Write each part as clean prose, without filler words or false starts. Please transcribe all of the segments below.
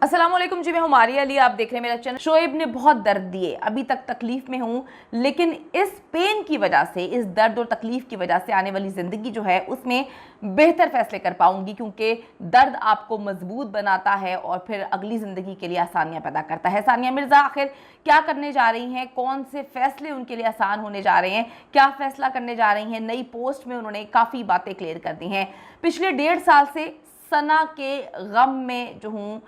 अस्सलामुअलैकुम जी, मैं हूँ मारिया अली। आप देख रहे हैं मेरा चैनल। शोएब ने बहुत दर्द दिए, अभी तक तकलीफ में हूँ, लेकिन इस पेन की वजह से, इस दर्द और तकलीफ की वजह से आने वाली ज़िंदगी जो है उसमें बेहतर फैसले कर पाऊंगी, क्योंकि दर्द आपको मजबूत बनाता है और फिर अगली ज़िंदगी के लिए आसानियाँ पैदा करता है। सानिया मिर्ज़ा आखिर क्या करने जा रही हैं, कौन से फैसले उनके लिए आसान होने जा रहे हैं, क्या फैसला करने जा रही हैं? नई पोस्ट में उन्होंने काफ़ी बातें क्लियर कर दी हैं। पिछले 1.5 साल से सना के गम में जो हूँ,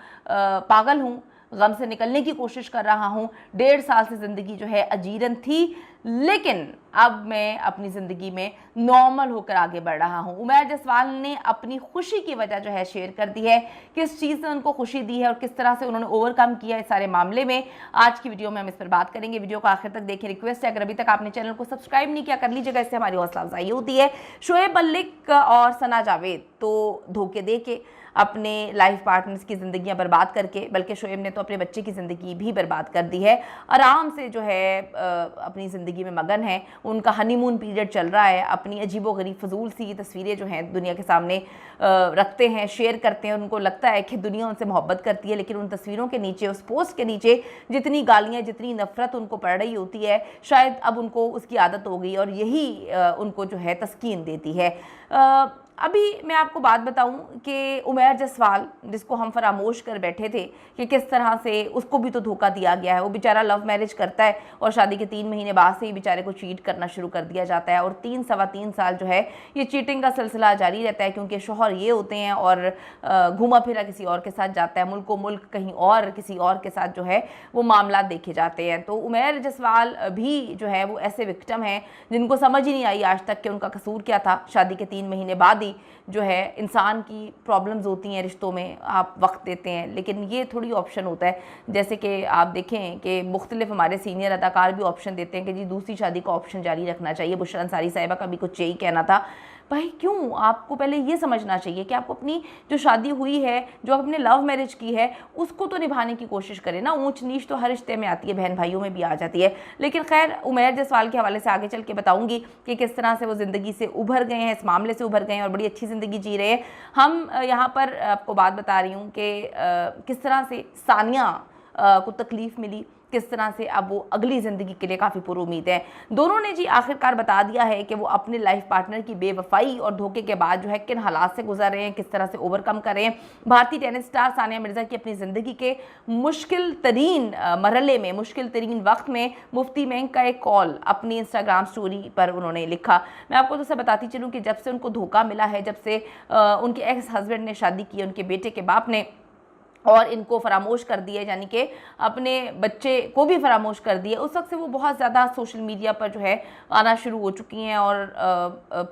पागल हूँ, गम से निकलने की कोशिश कर रहा हूँ। 1.5 साल से ज़िंदगी जो है अजीरन थी, लेकिन अब मैं अपनी ज़िंदगी में नॉर्मल होकर आगे बढ़ रहा हूँ। उमैर जसवाल ने अपनी खुशी की वजह जो है शेयर कर दी है, किस चीज़ ने उनको खुशी दी है और किस तरह से उन्होंने ओवरकम किया इस सारे मामले में। आज की वीडियो में हम इस पर बात करेंगे। वीडियो को आखिर तक देखें। रिक्वेस्ट है, अगर अभी तक आपने चैनल को सब्सक्राइब नहीं किया कर लीजिएगा, इससे हमारी हौसला अफजाई होती है। शोएब मलिक और सना जावेद तो धोखे दे के अपने लाइफ पार्टनर्स की ज़िंदगियां बर्बाद करके, बल्कि शोएब ने तो अपने बच्चे की ज़िंदगी भी बर्बाद कर दी है। आराम से जो है अपनी ज़िंदगी में मगन है, उनका हनीमून पीरियड चल रहा है। अपनी अजीबोगरीब फजूल सी तस्वीरें जो हैं दुनिया के सामने रखते हैं, शेयर करते हैं। उनको लगता है कि दुनिया उनसे मोहब्बत करती है, लेकिन उन तस्वीरों के नीचे, उस पोस्ट के नीचे जितनी गालियाँ, जितनी नफरत उनको पड़ रही होती है, शायद अब उनको उसकी आदत हो गई और यही उनको जो है तस्कीन देती है। अभी मैं आपको बात बताऊं कि उमैर जसवाल, जिसको हम फरामोश कर बैठे थे कि किस तरह से उसको भी तो धोखा दिया गया है। वो बेचारा लव मैरिज करता है और शादी के 3 महीने बाद से ही बेचारे को चीट करना शुरू कर दिया जाता है, और 3 सवा 3 साल जो है ये चीटिंग का सिलसिला जारी रहता है, क्योंकि शोहर ये होते हैं और घूमा फिरा किसी और के साथ जाता है, मुल्क को मुल्क कहीं और किसी और के साथ जो है वो मामला देखे जाते हैं। तो उमैर जसवाल भी जो है वो ऐसे विक्टिम हैं जिनको समझ ही नहीं आई आज तक कि उनका कसूर क्या था। शादी के 3 महीने बाद जो है इंसान की प्रॉब्लम्स होती हैं रिश्तों में, आप वक्त देते हैं, लेकिन ये थोड़ी ऑप्शन होता है। जैसे कि आप देखें कि मुख्तलिफ हमारे सीनियर अदाकार भी ऑप्शन देते हैं कि जी दूसरी शादी का ऑप्शन जारी रखना चाहिए। बुशरा अंसारी साहिबा का भी कुछ यही कहना था। भाई क्यों? आपको पहले ये समझना चाहिए कि आपको अपनी जो शादी हुई है, जो आपने लव मैरिज की है, उसको तो निभाने की कोशिश करें ना। ऊंच नीच तो हर रिश्ते में आती है, बहन भाइयों में भी आ जाती है। लेकिन खैर, उमैर जसवाल के हवाले से आगे चल के बताऊंगी कि किस तरह से वो ज़िंदगी से उभर गए हैं, इस मामले से उभर गए हैं और बड़ी अच्छी ज़िंदगी जी रहे हैं। हम यहाँ पर आपको बात बता रही हूँ कि किस तरह से सानिया को तकलीफ़ मिली, किस तरह से अब वो अगली ज़िंदगी के लिए काफ़ी पुरुमीद है। दोनों ने जी आखिरकार बता दिया है कि वो अपने लाइफ पार्टनर की बेवफाई और धोखे के बाद जो है किन हालात से गुजर रहे हैं, किस तरह से ओवरकम कर रहे हैं। भारतीय टेनिस स्टार सानिया मिर्ज़ा की अपनी ज़िंदगी के मुश्किल तरीन मरहले में, मुश्किल तरीन वक्त में मुफ्ती मेंग का एक कॉल अपनी इंस्टाग्राम स्टोरी पर उन्होंने लिखा। मैं आपको तो सब बताती चलूँ कि जब से उनको धोखा मिला है, जब से उनके एक्स हस्बैंड ने शादी की, उनके बेटे के बाप ने, और इनको फरामोश कर दिए, यानी कि अपने बच्चे को भी फरामोश कर दिए, उस वक्त से वो बहुत ज़्यादा सोशल मीडिया पर जो है आना शुरू हो चुकी हैं और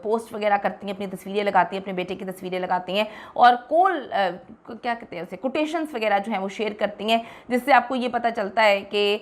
पोस्ट वगैरह करती हैं, अपनी तस्वीरें लगाती हैं, अपने बेटे की तस्वीरें लगाती हैं और क्या कहते हैं उसे, कोटेशंस वगैरह जो हैं वो शेयर करती हैं, जिससे आपको ये पता चलता है कि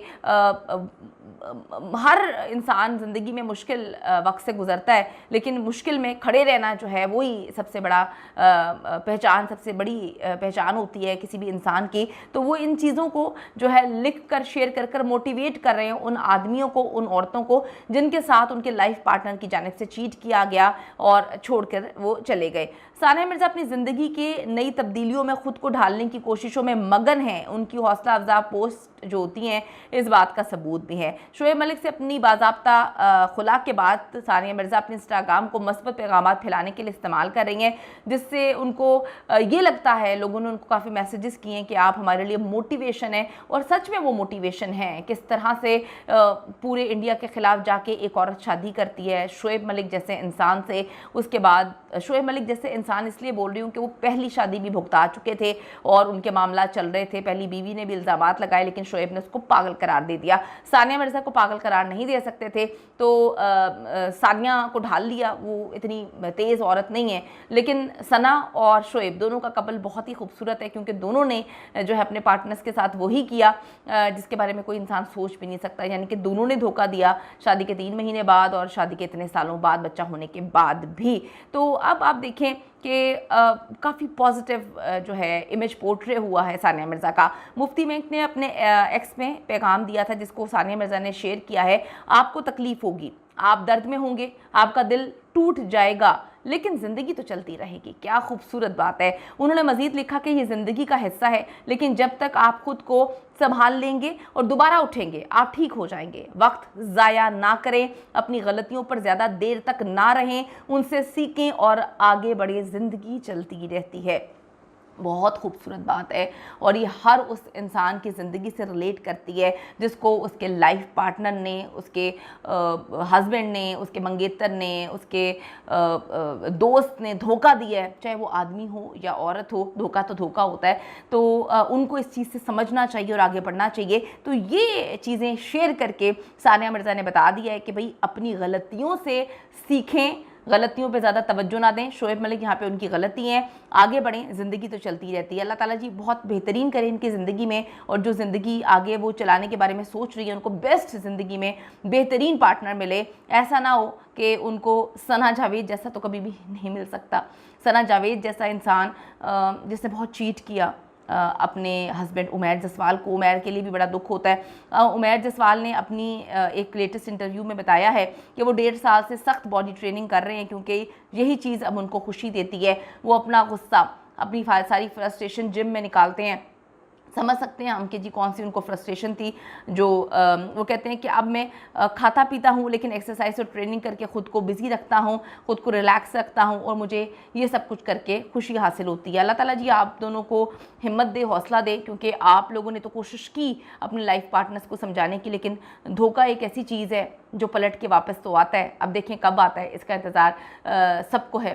हर इंसान ज़िंदगी में मुश्किल वक्त से गुज़रता है, लेकिन मुश्किल में खड़े रहना जो है वही सबसे बड़ा पहचान, सबसे बड़ी पहचान होती है किसी भी इंसान की। तो वो इन चीज़ों को जो है लिख कर, शेयर कर कर मोटिवेट कर रहे हैं उन आदमियों को, उन औरतों को जिनके साथ उनके लाइफ पार्टनर की जानिब से चीट किया गया और छोड़कर वो चले गए। सानिया मिर्ज़ा अपनी ज़िंदगी के नई तब्दीलियों में ख़ुद को ढालने की कोशिशों में मगन हैं। उनकी हौसला अफजा पोस्ट जो होती हैं इस बात का सबूत भी है। शोएब मलिक से अपनी बाज़ाब्ता खुला के बाद सानिया मिर्ज़ा अपने इंस्टाग्राम को मस्बत पैगाम फैलाने के लिए इस्तेमाल कर रही हैं, जिससे उनको ये लगता है, लोगों ने उनको काफ़ी मैसेजेस किए हैं कि आप हमारे लिए मोटिवेशन है, और सच में वो मोटिवेशन है। किस तरह से पूरे इंडिया के ख़िलाफ़ जाके एक औरत शादी करती है शोएब मलिक जैसे इंसान से। उसके बाद शोएब मलिक जैसे इंसान इसलिए बोल रही हूँ कि वो पहली शादी भी भुगता चुके थे और उनके मामला चल रहे थे। पहली बीवी ने भी इल्ज़ामात लगाए, लेकिन शोएब ने उसको पागल करार दे दिया। सानिया मिर्ज़ा को पागल करार नहीं दे सकते थे, तो सानिया को ढाल लिया। वो इतनी तेज़ औरत नहीं है, लेकिन सना और शोएब दोनों का कपल बहुत ही खूबसूरत है, क्योंकि दोनों ने जो है अपने पार्टनर्स के साथ वही किया जिसके बारे में कोई इंसान सोच भी नहीं सकता। यानी कि दोनों ने धोखा दिया शादी के 3 महीने बाद और शादी के इतने सालों बाद, बच्चा होने के बाद भी। तो अब आप देखें कि काफ़ी पॉजिटिव जो है इमेज पोर्ट्रे हुआ है सानिया मिर्ज़ा का। मुफ्ती मेंग ने अपने एक्स में पैगाम दिया था, जिसको सानिया मिर्ज़ा ने शेयर किया है। आपको तकलीफ़ होगी, आप दर्द में होंगे, आपका दिल टूट जाएगा, लेकिन ज़िंदगी तो चलती रहेगी। क्या खूबसूरत बात है। उन्होंने मज़ीद लिखा कि ये ज़िंदगी का हिस्सा है, लेकिन जब तक आप खुद को संभाल लेंगे और दोबारा उठेंगे आप ठीक हो जाएंगे। वक्त ज़ाया ना करें, अपनी गलतियों पर ज़्यादा देर तक ना रहें, उनसे सीखें और आगे बढ़े। ज़िंदगी चलती रहती है। बहुत खूबसूरत बात है और ये हर उस इंसान की ज़िंदगी से रिलेट करती है जिसको उसके लाइफ पार्टनर ने, उसके हस्बैंड ने, उसके मंगेतर ने, उसके दोस्त ने धोखा दिया है। चाहे वो आदमी हो या औरत हो, धोखा तो धोखा होता है। तो उनको इस चीज़ से समझना चाहिए और आगे बढ़ना चाहिए। तो ये चीज़ें शेयर करके सानिया मिर्ज़ा ने बता दिया है कि भाई अपनी गलतियों से सीखें, गलतियों पे ज़्यादा तवज्जो ना दें। शोएब मलिक यहाँ पे उनकी गलती है, आगे बढ़ें, ज़िंदगी तो चलती रहती है। अल्लाह ताला जी बहुत बेहतरीन करें इनकी ज़िंदगी में, और जो ज़िंदगी आगे वो चलाने के बारे में सोच रही है उनको बेस्ट ज़िंदगी में बेहतरीन पार्टनर मिले। ऐसा ना हो कि उनको सना जावेद जैसा तो कभी भी नहीं मिल सकता। सना जावेद जैसा इंसान जिसने बहुत चीट किया अपने हस्बैंड उमैर जसवाल को, उमैर के लिए भी बड़ा दुख होता है। उमैर जसवाल ने अपनी एक लेटेस्ट इंटरव्यू में बताया है कि वो 1.5 साल से सख्त बॉडी ट्रेनिंग कर रहे हैं क्योंकि यही चीज़ अब उनको खुशी देती है। वो अपना गुस्सा, अपनी सारी फ्रस्ट्रेशन जिम में निकालते हैं। समझ सकते हैं हम कि जी कौन सी उनको फ्रस्ट्रेशन थी। जो वो कहते हैं कि अब मैं खाता पीता हूँ लेकिन एक्सरसाइज और ट्रेनिंग करके ख़ुद को बिज़ी रखता हूँ, ख़ुद को रिलैक्स रखता हूँ और मुझे ये सब कुछ करके खुशी हासिल होती है। अल्लाह ताला जी आप दोनों को हिम्मत दे, हौसला दे, क्योंकि आप लोगों ने तो कोशिश की अपने लाइफ पार्टनर्स को समझाने की, लेकिन धोखा एक ऐसी चीज़ है जो पलट के वापस तो आता है। अब देखें कब आता है, इसका इंतज़ार सबको है।